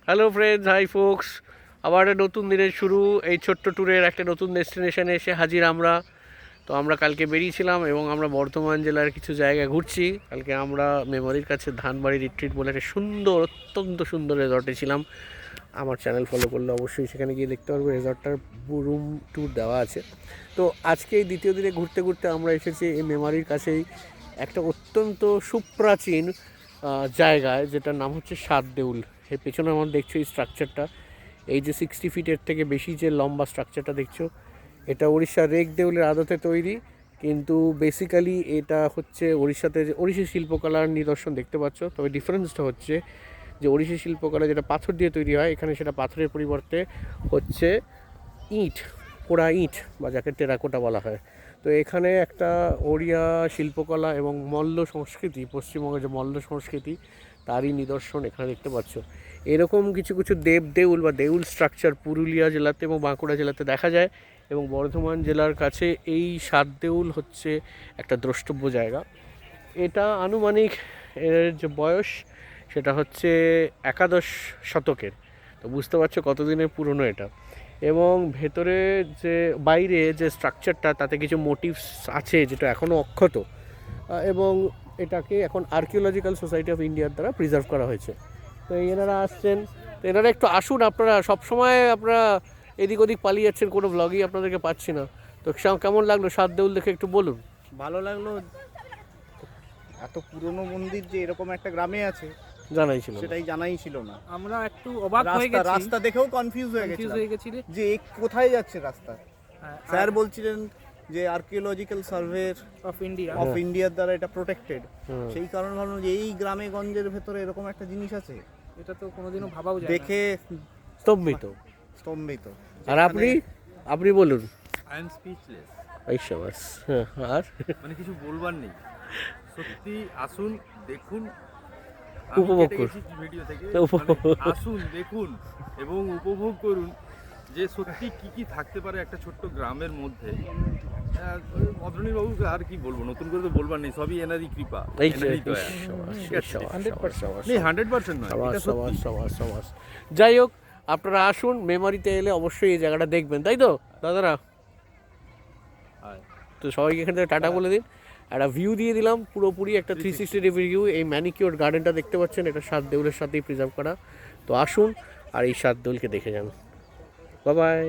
Hello friends, high folks. আবার একটা নতুন দিনের শুরু, এই ছোট্ট ট্যুরের একটা নতুন ডেস্টিনেশনে এসে হাজির আমরা। তো আমরা কালকে বেরিয়েছিলাম এবং আমরা বর্ধমান জেলার কিছু জায়গায় ঘুরছি। কালকে আমরা মেমোরির কাছে ধানবাড়ি রিট্রিট বলে একটা সুন্দর, অত্যন্ত সুন্দর রেজর্টে ছিলাম। আমার চ্যানেল ফলো করলে অবশ্যই সেখানে গিয়ে দেখতে পারবো, রেজর্টটার রুম ট্যুর দেওয়া আছে। তো আজকে এই দ্বিতীয় দিনে ঘুরতে ঘুরতে আমরা এসেছি এই মেমোরির কাছেই একটা অত্যন্ত সুপ্রাচীন জায়গায়, যেটার নাম হচ্ছে সাতদেউল। এর পেছনে আমার দেখছো এই স্ট্রাকচারটা, এই যে 60 ফিটের থেকে বেশি যে লম্বা স্ট্রাকচারটা দেখছো, এটা উড়িষ্যার রেক দেউলের আদতে তৈরি। কিন্তু বেসিক্যালি এটা হচ্ছে উড়িষ্যাতে যে ওড়িশি শিল্পকলার নিদর্শন দেখতে পাচ্ছ। তবে ডিফারেন্সটা হচ্ছে যে ওড়িশি শিল্পকলা যেটা পাথর দিয়ে তৈরি হয়, এখানে সেটা পাথরের পরিবর্তে হচ্ছে ইট, পোড়া ইট, বা যাকে টেরাকোটা বলা হয়। তো এখানে একটা ওড়িয়া শিল্পকলা এবং মল্ল সংস্কৃতি, পশ্চিমবঙ্গের যে মল্ল সংস্কৃতি তারই নিদর্শন এখানে দেখতে পাচ্ছ। এরকম কিছু কিছু দেউল বা দেউল স্ট্রাকচার পুরুলিয়া জেলাতে এবং বাঁকুড়া জেলাতে দেখা যায়, এবং বর্ধমান জেলার কাছে এই সাতদেউল হচ্ছে একটা দ্রষ্টব্য জায়গা। এটা আনুমানিক এর যে বয়স সেটা হচ্ছে একাদশ শতকের। তো বুঝতে পারছো কতদিনের পুরনো এটা। এবং ভেতরে যে বাইরে যে স্ট্রাকচারটা, তাতে কিছু মোটিভস আছে যেটা এখনও অক্ষত, এবং এটাকে এখন আর্কিওলজিক্যাল সোসাইটি অফ ইন্ডিয়ার দ্বারা প্রিজার্ভ করা হয়েছে। তো এনারা আসছেন, তো এনারা একটু আসুন। আপনারা সবসময় আপনারা এদিক ওদিক পালিয়ে যাচ্ছেন, কোনো ব্লগই আপনাদেরকে পাচ্ছি না। তো কেমন লাগলো সাতদেউল দেখে একটু বলুন। ভালো লাগলো। এত পুরনো মন্দির যে এরকম একটা গ্রামে আছে জানাই ছিল না। সেটাই জানাই ছিল না। আমরা একটু অবাক হয়ে গেছি, রাস্তা দেখেও কনফিউজ হয়ে গেছি যে এ কোথায় যাচ্ছে রাস্তা। স্যার বলছিলেন যে আর্কিওলজিক্যাল সার্ভে অফ ইন্ডিয়ার দ্বারা এটা প্রোটেক্টেড, সেই কারণে ভাবলাম যে এই গ্রামে গঞ্জের ভেতরে এরকম একটা জিনিস আছে, এটা তো কোনোদিনও ভাবাও যায় না। দেখে স্তম্ভিত। আর আপনি বলুন। I am speechless. এই সবাস। আর মানে কিছু বলবার নেই, সত্যি আসুন দেখুন, উপভোগ করুন ভিডিও থেকে, উপভোগ আসুন দেখুন এবং উপভোগ করুন যে সত্যি কি কি থাকতে পারে একটা ছোট্ট গ্রামের মধ্যে। অদ্রণী বাবুকে আর কি বলবো, নতুন করে তো বলবার নেই, সবই এনারই কৃপা, এনারই দয়া। ঠিক আছে, 100% নয়, এটা সত্যি। যাই হোক, আপনারা আসুন, মেমোরিতে এলে অবশ্যই এই জায়গাটা দেখবেন, তাই তো দাদারা? তো সবাইকে এখান থেকে টাটা বলে দিন। একটা ভিউ দিয়ে দিলাম, পুরোপুরি একটা 360 ডিগ্রি ভিউ। এই ম্যানিকিওর গার্ডেনটা দেখতে পাচ্ছেন, এটা সাতদেউলের সাথেই প্রিজার্ভ করা। তো আসুন আর এই সাতদেউলকে দেখে যান। Bye bye.